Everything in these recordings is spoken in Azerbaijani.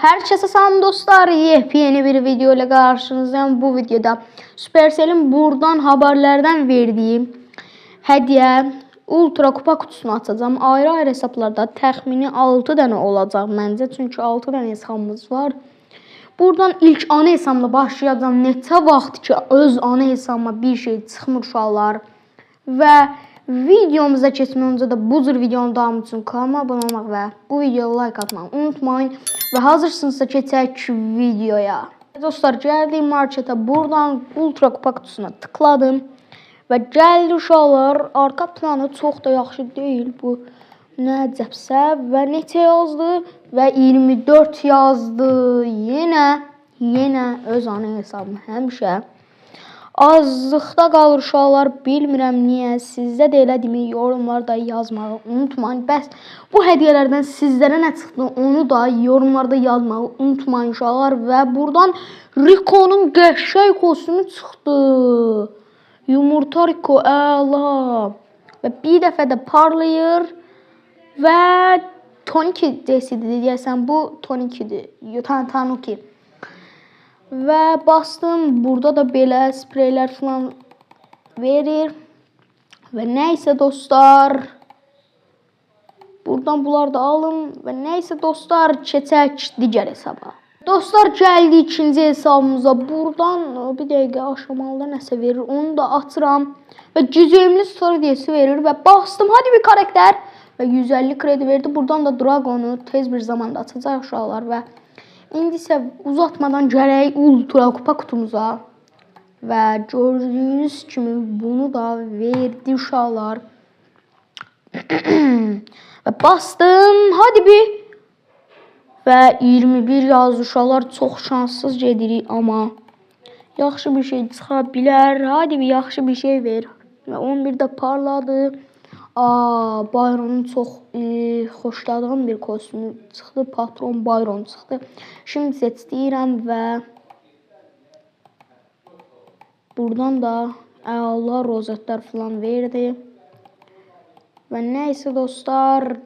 Herkese selam dostlar. Yepyeni bir video ile karşınızdayım. Bu videoda Supercell'in buradan haberlerden verdiği hediye Ultra Kupa kutusunu açacağım. Ayrı-ayrı hesaplarda təxmini 6 dənə olacaq məncə. Çünki 6 dənə hesabımız var. Buradan ilk ana hesabla başlayacağım. Neçə vaxt ki öz ana hesabıma bir şey çıxmır uşaqlar. Və videomuza keçmədən öncə də bu cür videonun davamı üçün kanalıma abunə olmaq və bu videoya like atmayı unutmayın. Və hazırsınızsa keçək videoya. Dostlar, gəldim marketə. Buradan Ultra Kupa kutusuna tıkladım. Və gəldi uşaqlar. Arka planı çox da yaxşı deyil. Bu nəcəbsə və neçə yazdı? Və 24 yazdı. Yenə öz ana hesabım həmişə azlıqda qalır uşaqlar. Bilmirəm niyə. Sizdə də elədimi yorumlarda yazmağı unutmayın. Bəs bu hədiyyələrdən sizlərə nə çıxdı onu da yorumlarda yazmağı unutmayın uşaqlar. Və buradan Rico'nun qəşəng kostümü çıxdı. Yumurta Rico əla. Və bir dəfə də parlayır. Və Tanuki desidi deyəsən bu Tanuki'dir. Tanuki. Və bastım. Burada da belə spreylər falan verir. Və nəysə dostlar. Buradan bunlar da alın. Və nəysə dostlar, keçək digər hesaba. Dostlar, gəldi ikinci hesabımıza. Buradan bir dəqiqə aşamalıda nəsə verir. Onu da açıram. Və güzəlimli story deyəsi verir. Və bastım. Hadi bir karakter. Və 150 kredi verdi. Buradan da Dragon'u tez bir zamanda açacaq uşaqlar. Və İndi isə uzatmadan gələk Ultra Kupa kutumuza. Və gördüyünüz kimi bunu da verdi uşaqlar. Və bastım. Hadi bir. Və 21 yazdı uşaqlar. Çox şanssız gedirik amma yaxşı bir şey çıxa bilər. Hadi bir yaxşı bir şey ver. Və 11 də parladı. Byron'un çox xoşladığım bir kostümü çıxdı. Patron Byron çıxdı. Şimdi seçdirəm və buradan da əla rozetlər falan verdi. Və nəysə dostlar,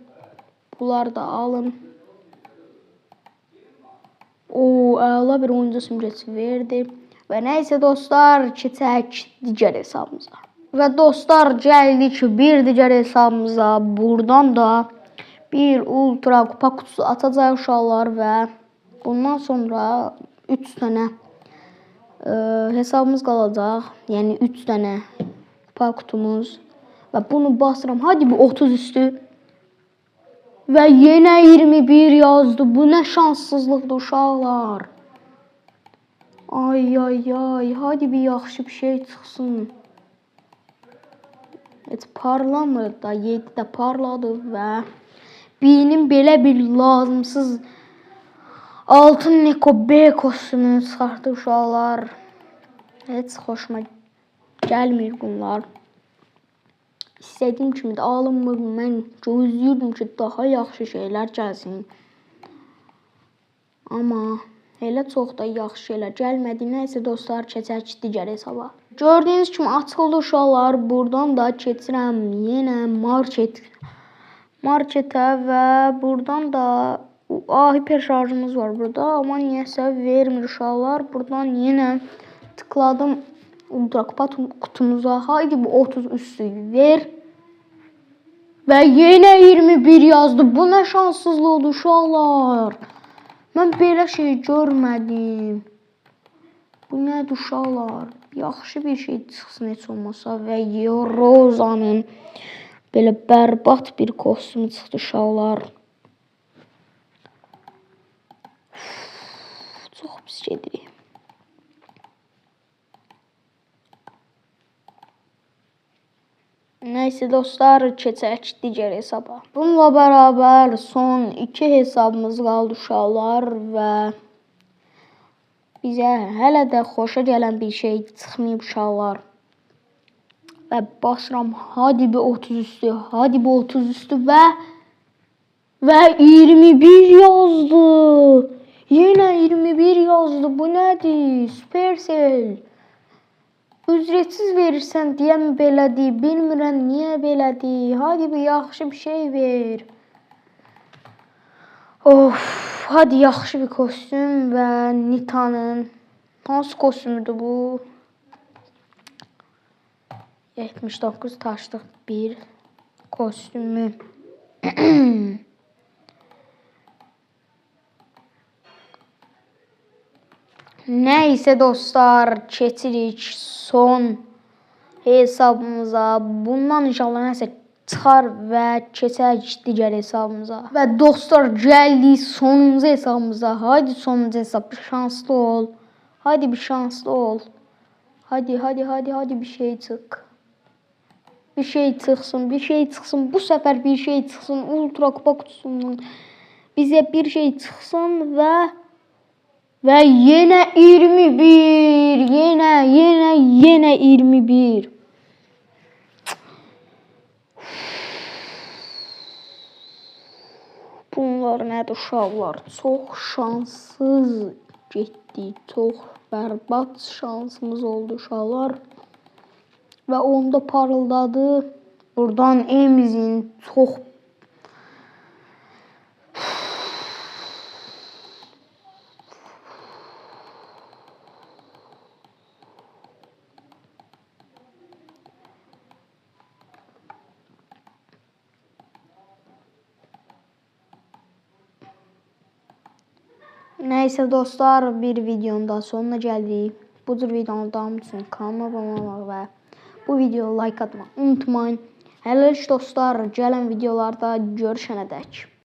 bunlar da alın. Əla bir oyuncu simgesi verdi. Və nəysə dostlar, keçək digər hesabımıza. Və dostlar, gəldik bir digər hesabımıza. Buradan da bir Ultra Kupa kutusu atacaq uşaqlar və bundan sonra 3 dənə hesabımız qalacaq. Yəni 3 dənə kupa kutumuz. Və bunu basıram. Hadi bir 30 üstü. Və yenə 21 yazdı. Bu nə şanssızlıqdır uşaqlar. Ay. Hadi bir yaxşı bir şey çıxsın. Heç parlamır da, 7 də parladı və birinin belə bir lazımsız altın Neko B kostümünü çıxartdı uşaqlar. Heç xoşuma gəlmir bunlar. İstədiyim kimi də alınmır. Mən gözləyirdim ki, daha yaxşı şeylər gəlsin. Amma elə çox da yaxşı şeylər gəlmədi. Nəysə dostlar, keçək digər hesaba. Gördüyünüz kimi açıldı uşaqlar. Buradan da keçirəm yenə marketə və buradan da hiper şarjımız var burada. Amma niyəsə vermir uşaqlar. Buradan yenə tıkladım Ultra Kupa kutumuza. Haydi bu 30 üstü ver. Və yenə 21 yazdı. Bu nə şanssızlıqdır uşaqlar. Mən belə şey görmədim. Bu nədir uşaqlar? Yaxşı bir şey çıxsın heç olmasa. Və Rozanın belə bərbad bir kostümü çıxdı uşaqlar. Çox pis gedirik. Nəysə dostlar, keçək digər hesaba. Bununla bərabər son 2 hesabımız qaldı uşaqlar və bizə hələ də xoşa gələn bir şey çıxmayıb uşaqlar. Və basıram. Hadi bir 30 üstü. Hadi bir 30 üstü və 21 yazdı. Yenə 21 yazdı. Bu nədir? Supercell. Ücretsiz verirsən deyə mi belədir? Bilmirəm niyə belədir. Hadi bir yaxşı bir şey ver. Of, hadi yaxşı bir kostyum və Nita'nın hansı kostyumudur bu? 79 taşlıq bir kostyumu. Neyse dostlar, keçirik son hesabımıza. Bundan inşallah nəsə çıxar və keçək digər hesabımıza. Və dostlar, gəldik sonuncu hesabımıza. Haydi sonuncu hesab, bir şanslı ol. Haydi bir şanslı ol. Hadi bir şey çık. Bir şey çıxsın, bir şey çıxsın. Bu səfər bir şey çıxsın. Ultra kupa kutusundan bizə bir şey çıxsın və yenə 21. Yenə 21. Bunlar nədir uşaqlar? Çox şanssız getdik. Çox bərbad şansımız oldu uşaqlar. Və onda parıldadı. Buradan Emzin çox Neyse dostlar, bir videonun da sonuna gəldik. Bu cür videonun davamı üçün kanalıma abunə olmağı və bu videoya like atmağı unutmayın. Hələlik dostlar, gələn videolarda görüşənədək.